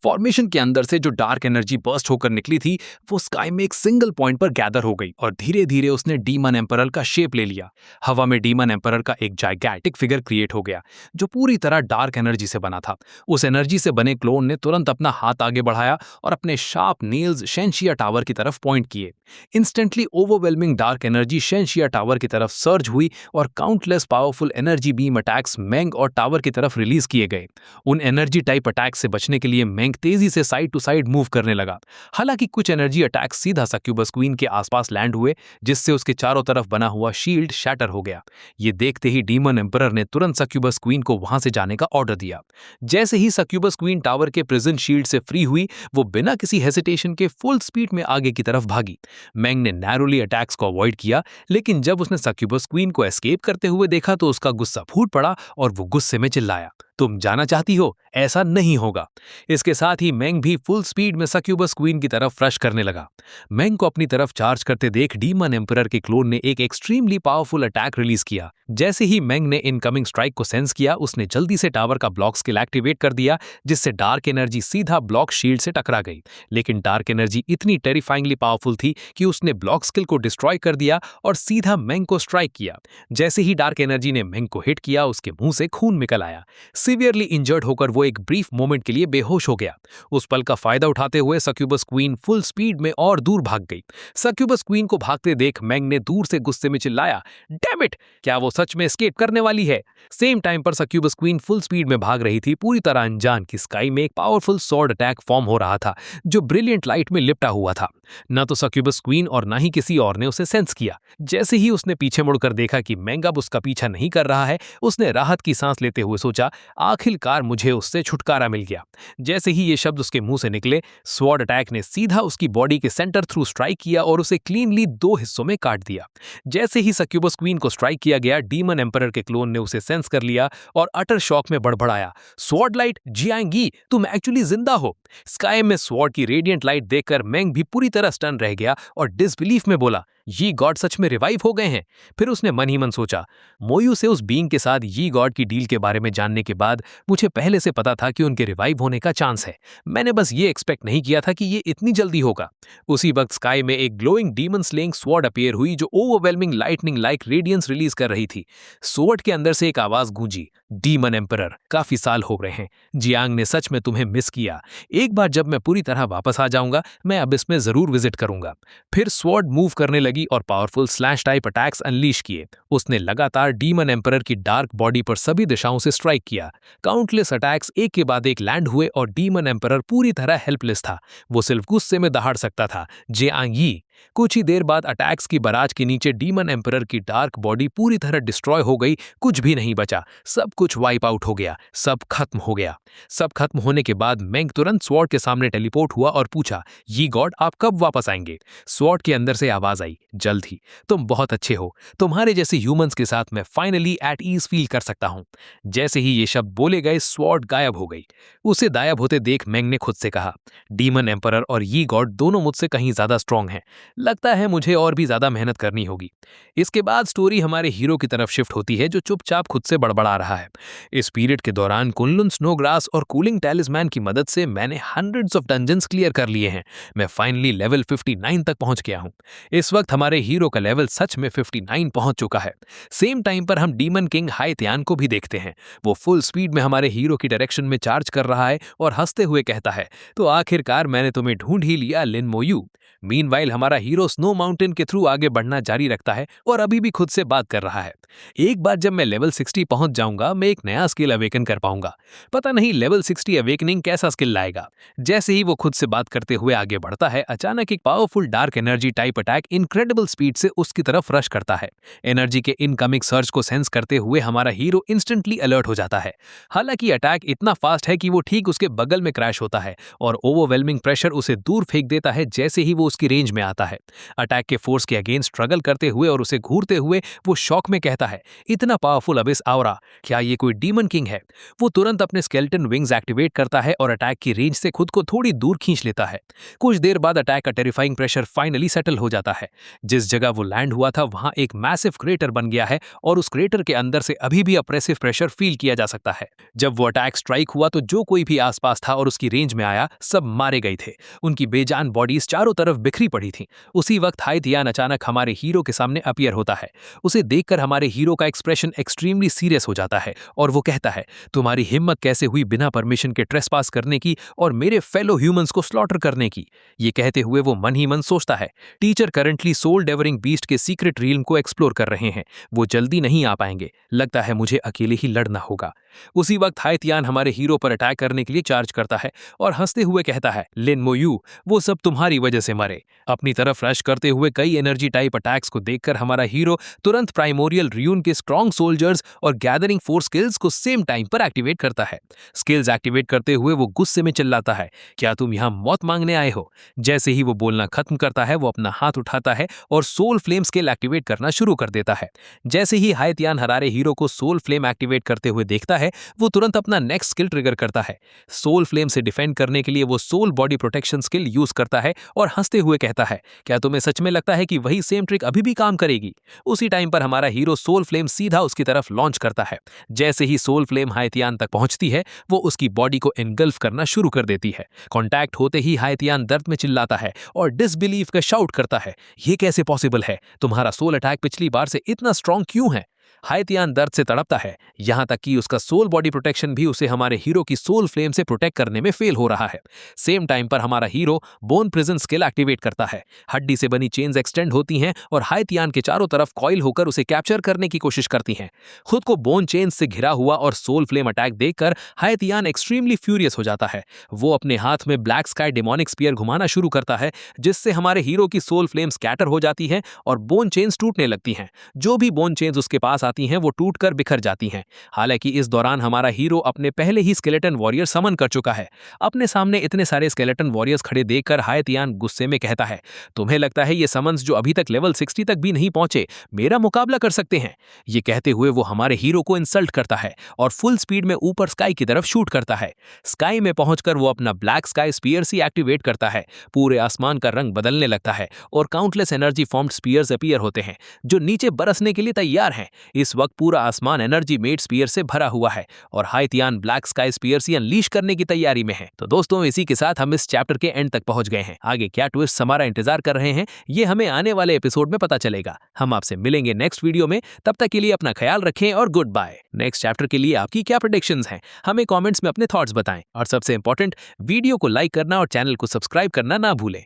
Formation के अंदर से जो डार्क एनर्जी बर्स्ट होकर निकली थी वो स्काई में एक सिंगल पॉइंट पर गैदर हो गई और धीरे धीरे उसने डीमन एम्परर का शेप ले लिया। हवा में डीमन एम्परर का एक जाइगैंटिक फिगर क्रिएट हो गया जो पूरी तरह डार्क एनर्जी से बना था। उस एनर्जी से बने क्लोन ने तुरंत अपना हाथ आगे बढ़ाया और अपने शार्प नेल्स शेंशिया टावर की तरफ पॉइंट किए। इंस्टेंटली ओवरवेलमिंग डार्क एनर्जी शेंशिया टावर की तरफ सर्ज हुई और countless powerful energy beam attacks मेंग और टावर की तरफ रिलीज किए गए। उन एनर्जी टाइप अटैक से बचने के लिए मेंग तेजी से साइड टू साइड मूव करने लगा। हालांकि कुछ एनर्जी अटैक सीधा सक्यूबस क्वीन के आसपास लैंड हुए जिससे उसके चारों तरफ बना हुआ शील्ड शैटर हो गया। ये देखते ही डीमन एम्परर ने तुरंत सक्यूबस क्वीन को वहां से जाने का ऑर्डर दिया। जैसे ही सक्यूबस क्वीन टावर के प्रिजन शील्ड से फ्री हुई वो बिना किसी हेसिटेशन के फुल स्पीड में आगे की तरफ भागी। मेंग ने नैरोली अटैक्स को अवॉइड किया, लेकिन जब उसने सक्यूबस क्वीन को एस्केप करते हुए देखा तो उसका गुस्सा फूट पड़ा और वो गुस्से में चिल्लाया, तुम जाना चाहती हो? ऐसा नहीं होगा। इसके साथ ही मेंग भी फुल स्पीड में सक्यूबस क्वीन की तरफ रश करने लगा। मेंग को अपनी तरफ चार्ज करते देख डीमन एम्परर के क्लोन ने एक एक्सट्रीमली पावरफुल अटैक रिलीज किया। जैसे ही मेंग ने इनकमिंग स्ट्राइक को सेंस किया उसने जल्दी से टावर का ब्लॉक स्किल एक्टिवेट कर दिया जिससे डार्क एनर्जी सीधा ब्लॉक शील्ड से टकरा गई। लेकिन डार्क एनर्जी इतनी टेरिफाइंगली पावरफुल थी कि उसने ब्लॉक स्किल को डिस्ट्रॉय कर दिया और सीधा मेंग को स्ट्राइक किया। जैसे ही डार्क एनर्जी ने मेंग को हिट किया उसके मुंह से खून निकल आया। सीवियरली इंजर्ड होकर वो एक ब्रीफ मोमेंट के लिए बेहोश हो गया। उस पल का फायदा उठाते हुए सक्यूबस क्वीन फुल स्पीड में और दूर भाग गई। सक्यूबस क्वीन को भागते देख मेंग ने दूर से गुस्से में चिल्लाया, डैम इट, क्या वो सच में एस्केप करने वाली है? सेम टाइम पर सक्यूबस क्वीन फुल स्पीड में भाग रही थी, पूरी तरह अनजान कि स्काई में एक पावरफुल स्वॉर्ड अटैक फॉर्म हो रहा था जो ब्रिलियंट लाइट में लिपटा हुआ था। न तो सक्यूबस क्वीन और न ही किसी और ने उसे सेंस किया। जैसे ही उसने पीछे मुड़कर देखा कि मेंग अब उसका पीछा नहीं कर रहा है, उसने राहत की सांस लेते हुए सोचा, आखिरकार मुझे उससे छुटकारा मिल गया। जैसे ही ये शब्द उसके मुंह से निकले स्वॉर्ड अटैक ने सीधा उसकी बॉडी के सेंटर थ्रू स्ट्राइक किया और उसे क्लीनली दो हिस्सों में काट दिया। जैसे ही सक्यूबस क्वीन को स्ट्राइक किया गया डीमन एम्परर के क्लोन ने उसे सेंस कर लिया और अटर शॉक में बड़बड़ाया, स्वॉर्ड लाइट जियांगी, तुम एक्चुअली जिंदा हो। स्काई में स्वॉर्ड की रेडिएंट लाइट देखकर मेंग भी पूरी तरह स्टन रह गया और डिसबिलीफ में बोला, ये गॉड सच में रिवाइव हो गए हैं। फिर उसने मन ही मन सोचा, मोयू से उस बीइंग के साथ ये गॉड की डील के बारे में जानने के बाद मुझे पहले से पता था कि उनके रिवाइव होने का चांस है। मैंने बस ये एक्सपेक्ट नहीं किया था कि ये इतनी जल्दी होगा। उसी वक्त स्काई में एक glowing demon slaying sword appear हुई जो overwhelming lightning like radiance release कर रही थी। स्वॉर्ड के अंदर से एक आवाज गूंजी, डीमन एम्परर, काफी साल हो गए हैं। जियांग ने सच में तुम्हें मिस किया। एक बार जब मैं पूरी तरह वापस आ जाऊंगा मैं अब इसमें जरूर विजिट करूंगा। फिर स्वॉर्ड मूव करने लगी और powerful slash type attacks unleash किए। उसने लगातार डीमन एम्परर की डार्क बॉडी पर सभी दिशाओं से स्ट्राइक किया। काउंटलेस अटैक्स एक के बाद एक लैंड हुए और डीमन एम्परर पूरी तरह हेल्पलेस था। वो सिर्फ गुस्से में दहाड़ सकता था, जियांगी। कुछ ही देर बाद अटैक्स की बराज के नीचे डीमन एम्परर की डार्क बॉडी पूरी तरह डिस्ट्रॉय हो गई। कुछ भी नहीं बचा, सब कुछ वाइप आउट हो गया, सब खत्म हो गया। सब खत्म होने के बाद मेंग तुरंत स्वॉर्ड के सामने टेलीपोर्ट हुआ और पूछा, ये गॉड आप कब वापस आएंगे? स्वॉर्ड के अंदर से आवाज आई, जल्द ही। तुम बहुत अच्छे हो, तुम्हारे जैसे ह्यूमंस के साथ मैं फाइनली एट ईज फील कर सकता हूं। जैसे ही ये शब्द बोले गए स्वॉर्ड गायब हो गई। उसे गायब होते देख मेंग ने खुद से कहा, डीमन एम्परर और ये गॉड दोनों मुझसे कहीं ज्यादा स्ट्रांग हैं। लगता है मुझे और भी ज्यादा मेहनत करनी होगी। इसके बाद स्टोरी हमारे हीरो की तरफ शिफ्ट होती है जो चुपचाप खुद से बड़बड़ा रहा है। इस पीरियड के दौरान कुनलुन स्नोग्रास और कूलिंग टैलिस्मैन की मदद से मैंने हंड्रेड्स ऑफ डंजन्स क्लियर कर लिए हैं। मैं फाइनली लेवल 59 तक पहुंच गया हूं। इस वक्त हमारे हीरो का लेवल सच में 59 पहुंच चुका है। सेम टाइम पर हम डीमन किंग हाई त्यान को भी देखते हैं। वो फुल स्पीड में हमारे हीरो की डायरेक्शन में चार्ज कर रहा है और हंसते हुए कहता है, तो आखिरकार मैंने तुम्हें ढूंढ ही लिया लिन मोयू। मीनवाइल हमारा हीरो स्नो माउंटेन के थ्रू आगे बढ़ना जारी रखता है और अभी भी खुद से बात कर रहा है। एक बार जब मैं लेवल 60 पहुंच जाऊंगा मैं एक नया स्किल अवेकन कर पाऊंगा। पता नहीं लेवल 60 अवेकनिंग कैसा स्किल लाएगा। जैसे ही वो खुद से बात करते हुए आगे बढ़ता है अचानक एक powerful dark energy type attack incredible speed से उसकी तरफ रश करता है। एनर्जी के इनकमिंग सर्ज को सेंस करते हुए हमारा हीरो इंस्टेंटली अलर्ट हो जाता है। हालांकि अटैक इतना फास्ट है कि वो ठीक उसके बगल में क्रैश होता है और ओवरवेलमिंग प्रेशर उसे दूर फेंक देता है जैसे ही वो उसकी रेंज में आता है। है। अटैक के फोर्स के अगेंस्ट स्ट्रगल करते हुए और उसे घूरते हुए वो शॉक में कहता है, इतना पावरफुल अबिस आवरा, क्या ये कोई डीमन किंग है? वो तुरंत अपने स्केलेटन विंग्स एक्टिवेट करता है और अटैक की रेंज से खुद को थोड़ी दूर खींच लेता है। कुछ देर बाद अटैक का टेरिफाइंग प्रेशर फाइनली सेटल हो जाता है। जिस जगह वो लैंड हुआ था वहां एक मैसिव क्रेटर बन गया है और उस क्रेटर के अंदर से अभी भी अप्रेसिव प्रेशर फील किया जा सकता है। जब वो अटैक स्ट्राइक हुआ तो जो कोई भी आसपास था और उसकी रेंज में आया सब मारे गए थे। उनकी बेजान बॉडीज चारों तरफ बिखरी पड़ी थीं। उसी वक्त हाइतियान अचानक हमारे हीरो के सामने अपीयर होता है। उसे देखकर हमारे हीरो का एक्सप्रेशन एक्सट्रीमली सीरियस हो जाता है और वो कहता है, तुम्हारी हिम्मत कैसे हुई बिना परमिशन के ट्रेसपास करने की और मेरे फेलो ह्यूमंस को स्लॉटर करने की? ये कहते हुए वो मन ही मन सोचता है, टीचर करंटली सोल डेवरिंग बीस्ट के सीक्रेट रील्म को एक्सप्लोर कर रहे हैं, वो जल्दी नहीं आ पाएंगे, लगता है मुझे अकेले ही लड़ना होगा। उसी वक्त हाइतियान हमारे हीरो पर अटैक करने के लिए चार्ज करता है और हंसते हुए कहता है, लिन मोयू, वो सब तुम्हारी वजह से मरे। अपनी तरफ रश करते हुए कई एनर्जी टाइप अटैक्स को देखकर हमारा हीरो तुरंत प्राइमोरियल रियून के स्ट्रॉन्ग सोल्जर्स और गैदरिंग फोर्स स्किल्स को सेम टाइम पर एक्टिवेट करता है। स्किल्स एक्टिवेट करते हुए वो गुस्से में चिल्लाता है, क्या तुम यहां मौत मांगने आए हो? जैसे ही वो बोलना खत्म करता है वो अपना हाथ उठाता है और सोल फ्लेम स्किल एक्टिवेट करना शुरू कर देता है। जैसे ही हाइतियान हरारे हीरो को सोल फ्लेम एक्टिवेट करते हुए देखता है वो तुरंत अपना नेक्स्ट स्किल ट्रिगर करता है। सोल फ्लेम से डिफेंड करने के लिए वो soul body protection skill use करता है और हंसते हुए कहता है, क्या तुम्हें सच में लगता है कि वही सेम ट्रिक अभी भी काम करेगी? उसी टाइम पर हमारा हीरो सोल फ्लेम सीधा उसकी तरफ लॉन्च करता है। जैसे ही सोल फ्लेम हाइतियान तक पहुंचती है वो उसकी बॉडी को एनगल्फ करना शुरू कर देती है। कॉन्टैक्ट होते ही हाइतियान दर्द में चिल्लाता है और डिसबिलीफ का शाउट करता है, ये कैसे पॉसिबल है? तुम्हारा सोल अटैक पिछली बार से इतना स्ट्रॉन्ग क्यों है? हाइतियान दर्द से तड़पता है, यहां तक कि उसका सोल बॉडी प्रोटेक्शन भी उसे हमारे हीरो की सोल फ्लेम से प्रोटेक्ट करने में फेल हो रहा है। सेम टाइम पर हमारा hero bone prison skill activate करता है। हड्डी से बनी चेन्स एक्सटेंड होती हैं और हाइतियान के चारों तरफ कॉइल होकर उसे कैप्चर करने की कोशिश करती हैं। खुद को बोन चेन्स से घिरा हुआ और सोल फ्लेम अटैक देखकर हाइतियान एक्सट्रीमली फ्यूरियस हो जाता है। वो अपने हाथ में ब्लैक स्काई डेमोनिक स्पीयर घुमाना शुरू करता है, जिससे हमारे हीरो की सोल फ्लेम स्कैटर हो जाती है और बोन चेन्स टूटने लगती हैं। जो भी बोन चेन्स उसके पास आती हैं वो टूटकर बिखर जाती हैं। हालांकि इस दौरान हमारा हीरो अपने पहले ही स्केलेटन वॉरियर समन कर चुका है। अपने सामने इतने सारे स्केलेटन वॉरियर्स खड़े देखकर हाइतियान गुस्से में कहता है, तुम्हें लगता है ये समन्स जो अभी तक लेवल 60 तक भी नहीं पहुंचे मेरा मुकाबला कर सकते हैं? ये कहते हुए वो हमारे हीरो को इंसल्ट करता है और फुल स्पीड में ऊपर स्काई की तरफ शूट करता है। स्काई में पहुंचकर वो अपना ब्लैक स्काई स्पीयर्स ही एक्टिवेट करता है। पूरे आसमान का रंग बदलने लगता है और countless energy formed spears appear होते हैं जो नीचे बरसने के लिए तैयार हैं। इस वक्त पूरा आसमान एनर्जी मेड स्पीयर से भरा हुआ है और हाइतियान ब्लैक स्काई स्पीयर से अनलीश करने की तैयारी में है। तो दोस्तों, इसी के साथ हम इस चैप्टर के एंड तक पहुंच गए हैं। आगे क्या ट्विस्ट हमारा इंतजार कर रहे हैं ये हमें आने वाले एपिसोड में पता चलेगा। हम आपसे मिलेंगे नेक्स्ट वीडियो में, तब तक के लिए अपना ख्याल रखें और गुड बाय। नेक्स्ट चैप्टर के लिए आपकी क्या प्रेडिक्शंस हैं हमें कमेंट्स में अपने थॉट्स बताएं और सबसे इंपॉर्टेंट, वीडियो को लाइक करना और चैनल को सब्सक्राइब करना ना भूलें।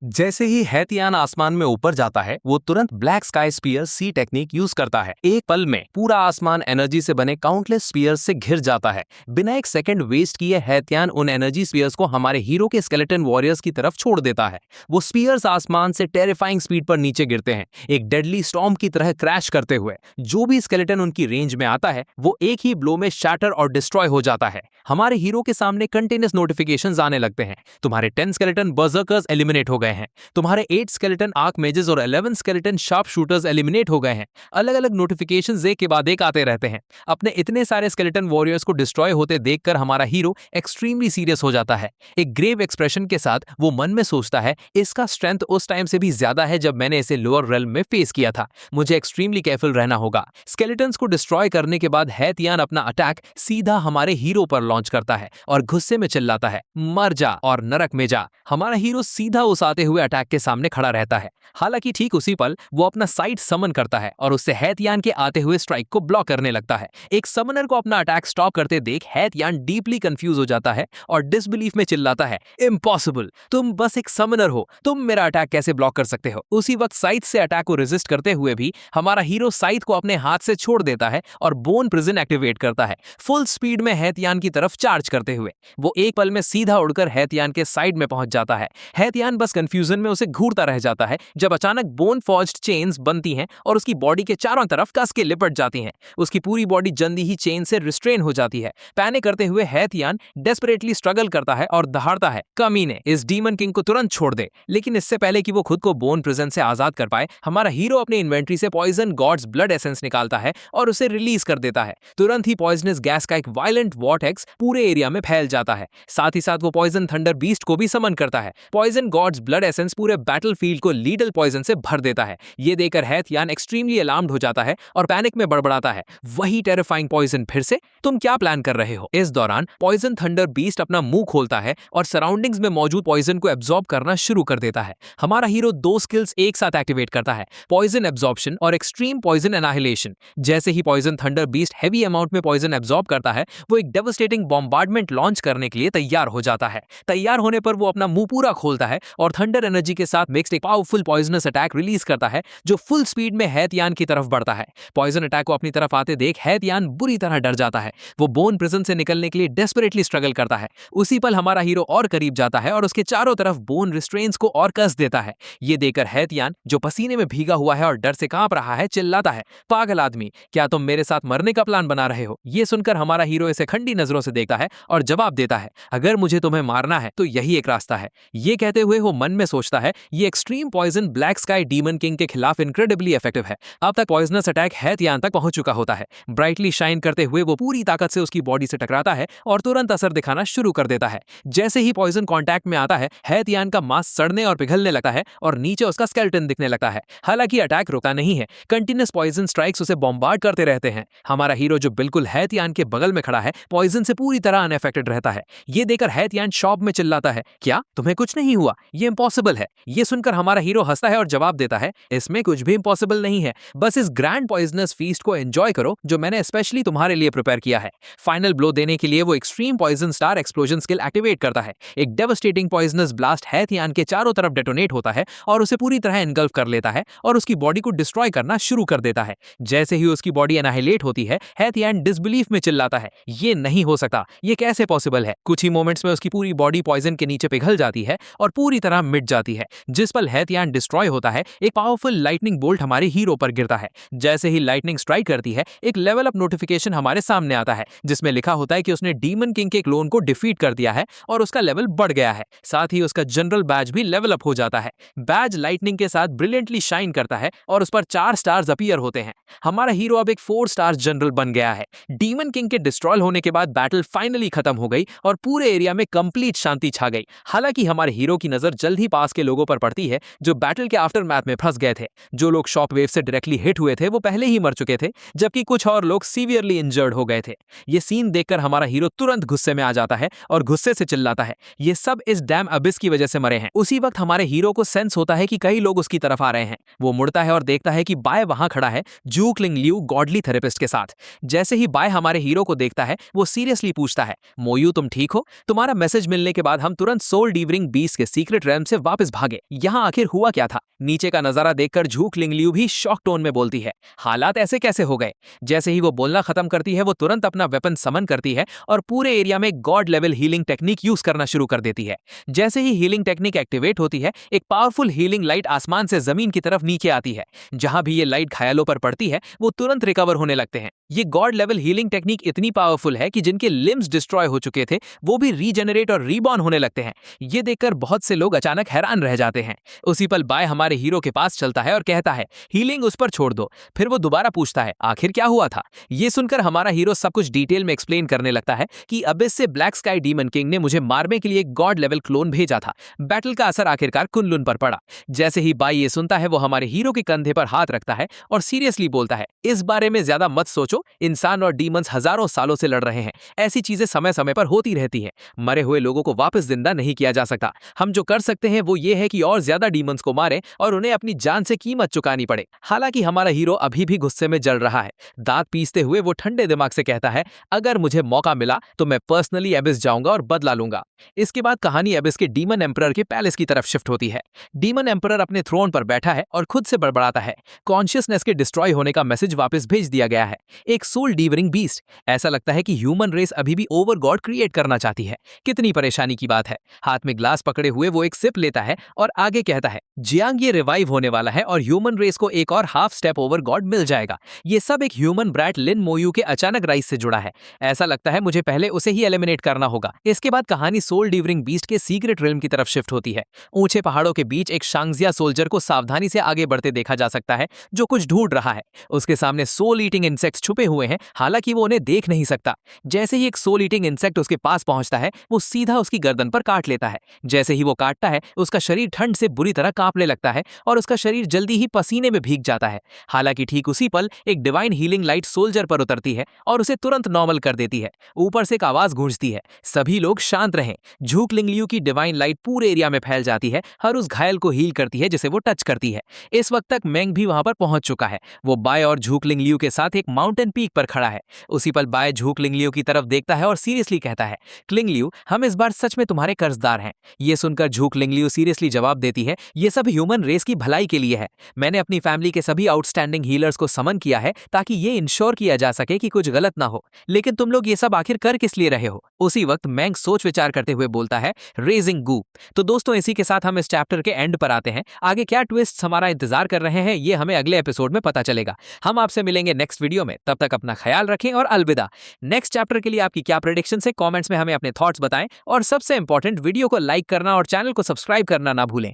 जैसे ही हाइतियान आसमान में ऊपर जाता है वो तुरंत ब्लैक स्काई स्पीयर सी टेक्निक यूज करता है। एक पल में पूरा आसमान एनर्जी से बने काउंटलेस स्पीयर्स से घिर जाता है। बिना एक सेकंड वेस्ट किए हाइतियान उन एनर्जी स्पीयर्स को हमारे हीरो के स्केलेटन वॉरियर्स की तरफ छोड़ देता है। वो स्पीयर्स आसमान से टेरिफाइंग स्पीड पर नीचे गिरते हैं, एक डेडली स्टॉर्म की तरह क्रैश करते हुए। जो भी स्केलेटन उनकी रेंज में आता है वो एक ही ब्लो में शैटर और डिस्ट्रॉय हो जाता है। हमारे हीरो के सामने कंटिन्यूअस नोटिफिकेशंस आने लगते हैं, तुम्हारे 10 स्केलेटन बर्जर्कर्स एलिमिनेट हो गए हैं, तुम्हारे 8 स्केलेटन आर्क मेजेस और 11 स्केलेटन शार्प शूटर्स एलिमिनेट हो गए हैं। अलग अलग नोटिफिकेशंस एक के बाद एक आते रहते हैं। अपने इतने सारे स्केलेटन वॉरियर्स को डिस्ट्रॉय होते देखकर हमारा हीरो एक्सट्रीमली सीरियस हो जाता है। एक ग्रेव एक्सप्रेशन के साथ वो मन में सोचता है, इसका स्ट्रेंथ उस टाइम से भी ज्यादा है जब मैंने इसे लोअर रेल्म में फेस किया था। मुझे एक्सट्रीमली केयरफुल रहना होगा। स्केलेटन्स को डिस्ट्रॉय करने के बाद हाइतियान अपना अटैक सीधा हमारे हीरो पर लॉन्च करता है और गुस्से में चिल्लाता है, मर जा और नरक में जा। हमारा हीरो सीधा उस आते हुए अटैक के सामने खड़ा रहता है। हालांकि ठीक उसी पल वो अपना साइड समन करता है और उससे हाइतियान के आते हुए स्ट्राइक को ब्लॉक करने लगता है। एक समनर को अपना अटैक स्टॉप करते देख हाइतियान डीपली कंफ्यूज हो जाता है और डिसबिलीफ में चिल्लाता है, इम्पॉसिबल, तुम बस एक समनर हो, तुम मेरा अटैक कैसे ब्लॉक कर सकते हो? उसी वक्त साइड से अटैक को रेजिस्ट करते हुए भी हमारा हीरो साइड को अपने हाथ से छोड़ देता है और बोन प्रिजन एक्टिवेट करता है, फुल स्पीड में हाइतियान की तरफ चार्ज करते हुए। वो एक पल में सीधा उड़कर हाइतियान के साइड में पहुंच जाता है। हाइतियान बस कंफ्यूजन में उसे घूरता रह जाता है जब अचानक बोन फॉर्ज्ड चेन्स बनती हैं और उसकी बॉडी के चारों तरफ कस के लिपट जाती हैं। उसकी पूरी बॉडी जल्दी ही चेन से रिस्ट्रेन हो जाती है। पैनिक करते हुए हैतियान डेस्परेटली स्ट्रगल करता है और दहाड़ता है, कमीने इस डीमन किंग को तुरंत छोड़ दे। लेकिन इससे पहले कि वो खुद को बोन प्रिजन से आजाद कर पाए, हमारा हीरो अपने इन्वेंट्री से पॉइजन गॉड्स ब्लड एसेंस निकालता है और उसे रिलीज कर देता है। तुरंत ही पॉइजनस गैस का एक वायलेंट वॉर्टेक्स पूरे एरिया में फैल जाता है। साथ ही साथ वो पॉइजन थंडर बीस्ट को भी समन करता है। पॉइजन गॉड्स ब्लड एसेंस पूरे बैटलफील्ड को लीडल पॉइजन से भर देता है। ये देखकर हैतियान एक्सट्रीमली अलार्म्ड हो जाता है और पैनिक में बड़बड़ाता है, वही टेरिफाइंग पॉइजन फिर से? तुम क्या प्लान कर रहे हो? इस दौरान पॉइजन थंडर बीस्ट अपना मुंह खोलता है और सराउंडिंग्स में मौजूद पॉइजन को एब्जॉर्ब करना शुरू कर देता है। हमारा हीरो दो स्किल्स एक साथ एक्टिवेट करता है, पॉइजन एब्जॉर्प्शन और एक्सट्रीम पॉइजन एनाहिलेशन। जैसे ही poison thunder beast heavy amount में पॉइजन एब्जॉर्ब करता है, वो एक डेवास्टेटिंग बॉम्बार्डमेंट लॉन्च करने के लिए तैयार हो जाता है। तैयार होने पर वो अपना मुंह पूरा खोलता है और थंडर एनर्जी के साथ मिक्स्ड एक पावरफुल पॉइजनस अटैक रिलीज करता है जो फुल स्पीड में हैतियान की तरफ बढ़ता है। पॉइजन अटैक को अपनी तरफ आते देख हैतियान बुरी तरह डर जाता है। वो बोन प्रिजन से निकलने के लिए डेस्परेटली स्ट्रगल करता है। उसी पल हमारा हीरो और करीब जाता है और उसके चारों तरफ बोन रिस्ट्रेन्स को और कस देता है। ये देखकर हैतियान, जो पसीने में भीगा हुआ है और डर से कांप रहा है, चिल्लाता है, पागल आदमी, क्या तुम मेरे साथ मरने का प्लान बना रहे हो? ये सुनकर हमारा हीरो इसे खंडी नजरों से देखता है और जवाब देता है, अगर मुझे तुम्हें मारना है तो यही एक रास्ता है। ये कहते हुए वो मन में सोचता है, ये extreme poison black sky demon king के खिलाफ इनक्रेडिबली इफेक्टिव है। अब तक पॉइजनस अटैक हैतियान तक पहुंच चुका होता है। ब्राइटली शाइन करते हुए वो पूरी ताकत से उसकी बॉडी से टकराता है और तुरंत असर दिखाना शुरू कर देता है। जैसे ही पॉइजन कांटेक्ट में आता है, हैतियान का मांस सड़ने और पिघलने लगता है और नीचे उसका स्केलेटन दिखने लगता है। हालांकि अटैक रुकता नहीं है, कंटिन्यूअस पॉइजन स्ट्राइक्स उसे बॉम्बार्ड करते रहते हैं। हमारा हीरो, जो बिल्कुल हैतियान के बगल में खड़ा है, पॉइजन से पूरी तरह अनअफेक्टेड रहता है। ये देखकर हैतियान शॉक में चिल्लाता है, क्या तुम्हें कुछ नहीं हुआ? ये इम्पॉसिबल है। ये सुनकर हमारा हीरो हंसता है और जवाब देता है, इसमें कुछ भी इम्पॉसिबल नहीं है, बस इस ग्रैंड पॉइजनस फीस्ट को एंजॉय करो जो मैंने स्पेशली तुम्हारे लिए प्रिपेयर किया है। फाइनल ब्लो देने के लिए वो extreme poison star explosion skill activate करता है। एक डेवास्टेटिंग पॉइजनस ब्लास्ट हैतियान के चारों तरफ डेटोनेट होता है और उसे पूरी तरह एनगल्फ कर लेता है और उसकी बॉडी को डिस्ट्रॉय करना शुरू कर देता है। जैसे ही उसकी बॉडी एनाहिलेट होती है, हैतियान डिसबिलीफ में चिल्लाता है, ये नहीं हो सकता, ये कैसे पॉसिबल है? कुछ ही मोमेंट्स में उसकी पूरी बॉडी पॉइजन के नीचे पिघल जाती है और पूरी तरह मिट जाती है। जिस पल हैतियान डिस्ट्रॉय होता है, एक पावरफुल लाइटनिंग बोल्ट हमारे हीरो पर गिरता है। जैसे ही लाइटनिंग स्ट्राइक करती है, एक लेवल अप नोटिफिकेशन हमारे सामने आता है जिसमें लिखा होता है कि उसने डीमन किंग के क्लोन को डिफीट कर दिया है और उसका लेवल बढ़ गया है। साथ ही उसका जनरल बैज भी लेवल अप हो जाता है। बैज लाइटनिंग के साथ ब्रिलियंटली शाइन करता है और उस पर 4 स्टार्स अपीयर होते हैं। हमारा हीरो अब एक 4 स्टार जनरल बन गया है। डीमन किंग के डिस्ट्रॉय होने के बाद बैटल फाइनली खत्म हो गई और पूरे एरिया में कंप्लीट शांति छा गई। हालांकि हमारे हीरो की नजर जल्द ही पास के लोगों पर पड़ती है जो बैटल के आफ्टर मैथ में फंस गए थे। जो लोग शॉक वेव से डायरेक्टली हिट हुए थे वो पहले ही मर चुके थे, जबकि कुछ और लोग सीवियरली इंजर्ड हो गए थे। ये सीन देखकर हमारा हीरो तुरंत गुस्से में आ जाता है और गुस्से से चिल्लाता है, ये सब इस डैम अबिस की वजह से मरे हैं। उसी वक्त हमारे हीरो को सेंस होता है कि कई लोग उसकी तरफ आ रहे हैं। वो मुड़ता है और देखता है कि बाय वहां खड़ा है जू क्लिंग लियू गॉडली थेरेपिस्ट के साथ। जैसे ही बाय हमारे हीरो को देखता है, वो सीरियसली पूछता है, मोयू तुम ठीक हो? तुम्हारा मैसेज मिलने के बाद हम तुरंत सोल डीवरिंग बीस्ट के सीक्रेट रेल्म से वापस भागे। यहाँ आखिर हुआ क्या था? नीचे का नजारा देखकर जू क्लिंग लियू भी शॉक टोन में बोलती है, हालात ऐसे कैसे हो गए? जैसे ही वो बोलना खत्म करती है, वो तुरंत अपना वेपन समन करती है और पूरे एरिया में God level healing technique use करना शुरू कर देती है। जैसे ही हीलिंग टेक्निक एक्टिवेट होती है, एक पावरफुल हीलिंग लाइट आसमान से जमीन की तरफ नीचे आती है। जहां भी ये लाइट घायलों पर पड़ती है, वो तुरंत रिकवर होने लगते हैं। ये गॉड लेवल हीलिंग टेक्निक इतनी पावरफुल है कि जिनके लिम्स डिस्ट्रॉय हो चुके थे, वो भी रीजेनरेट और रीबॉर्न होने लगते हैं। ये देखकर बहुत से लोग अचानक हैरान रह जाते हैं। उसी पल बाय हमारे हीरो के पास चलता है और कहता है, हीलिंग उस पर छोड़ दो। फिर वो दोबारा पूछता है, आखिर क्या हुआ था? ये सुनकर हमारा हीरो सब कुछ डिटेल में एक्सप्लेन करने लगता है कि अबिस से ब्लैक स्काई डीमन किंग ने मुझे मारने के लिए एक गॉड लेवल क्लोन भेजा था। बैटल का असर आखिरकार कुनलुन पर पड़ा। जैसे ही बाय ये सुनता है, वो हमारे हीरो के कंधे पर हाथ रखता है और सीरियसली बोलता है, इस बारे में ज्यादा मत सोचो, इंसान और डीमंस हजारों सालों से लड़ रहे हैं। ऐसी चीजें समय समय पर होती रहती हैं। मरे हुए लोगों को वापस जिंदा नहीं किया जा सकता। हम जो कर सकते हैं वो ये है कि और ज्यादा डीमंस को मारें और उन्हें अपनी जान से कीमत चुकानी पड़े। हालांकि हमारा हीरो अभी भी गुस्से में जल रहा है। दांत पीसते हुए वो ठंडे दिमाग से कहता है, अगर मुझे मौका मिला तो मैं पर्सनली एबिस जाऊंगा और बदला लूंगा। इसके बाद कहानी एबिस के डीमन एम्परर के पैलेस की तरफ शिफ्ट होती है। डीमन एम्परर अपने थ्रोन पर बैठा है और खुद से बड़बड़ाता है, कॉन्शियसनेस के डिस्ट्रॉय होने का मैसेज वापस भेज दिया गया है। एक सोल डीवरिंग बीस्ट। ऐसा लगता है कि ह्यूमन रेस अभी भी ओवर गॉड क्रिएट करना चाहती है। कितनी परेशानी की बात है। हाथ में ग्लास पकड़े हुए वो एक सिप लेता है और आगे कहता है, जियांग ये रिवाइव होने वाला है और ह्यूमन रेस को एक और हाफ स्टेप ओवर गॉड मिल जाएगा। ये सब एक ह्यूमन ब्रैट लिन मोयू के अचानक राइज से जुड़ा है। ऐसा लगता है मुझे पहले उसे ही एलिमिनेट करना होगा। इसके बाद कहानी सोल डिवरिंग बीस्ट के सीक्रेट रिल्म की तरफ शिफ्ट होती है। ऊंचे पहाड़ों के बीच एक शांगजिया सोल्जर को सावधानी से आगे बढ़ते देखा जा सकता है, जो कुछ ढूंढ रहा है। उसके सामने सोल ईटिंग इंसेक्ट्स छुपे हुए हैं, हालांकि वो उन्हें देख नहीं सकता। जैसे ही एक सोल ईटिंग इंसेक्ट उसके पास पहुंचता है, वो सीधा उसकी गर्दन पर काट लेता है। जैसे ही वो काटता है, उसका शरीर ठंड से बुरी तरह कांपने लगता है और उसका शरीर जल्दी ही पसीने में भीग जाता है। हालांकि ठीक उसी पल एक डिवाइन हीलिंग लाइट सोल्जर पर उतरती है और उसे तुरंत नॉर्मल कर देती है। ऊपर से एक आवाज गूंजती है, सभी लोग शांत रहें। झूक लिंगलियू की डिवाइन लाइट पूरे एरिया में फैल जाती है, हर उस घायल को हील करती है जिसे वो टच करती है। इस वक्त तक मेंग भी वहां पर पहुंच चुका है। वो बाय और झूक लिंगलियू के साथ एक माउंटेन पीक पर खड़ा है। उसी पल बाय झूक लिंगलियू की तरफ देखता है और सीरियसली कहता है, क्लिंगलियू, हम इस बार सच में तुम्हारे कर्जदार हैं। ये सुनकर झूक लिंगलियू सीरियसली जवाब देती है, ये सब ह्यूमन रेस की भलाई के लिए है। मैंने अपनी फैमिली के सभी आउटस्टैंडिंग हीलर्स को समन किया है ताकि ये इंश्योर किया जा सके कि कुछ गलत ना हो। लेकिन तुम लोग ये सब आखिर कर किस लिए रहे हो? उसी वक्त मैंग सोच विचार करते हुए बोलता है, रेजिंग गू। तो दोस्तों, इसी के साथ हम इस चैप्टर के एंड पर आते हैं। आगे क्या ट्विस्ट हमारा इंतजार कर रहे हैं, ये हमें अगले एपिसोड में पता चलेगा। हम आपसे मिलेंगे नेक्स्ट वीडियो में। तब तक अपना ख्याल रखें और अलविदा। नेक्स्ट चैप्टर के लिए आपकी क्या प्रेडिक्शन है, कमेंट्स में हमें अपने थॉट्स बताएं और सबसे इंपॉर्टेंट, वीडियो को लाइक करना और चैनल को सब्सक्राइब करना ना भूलें।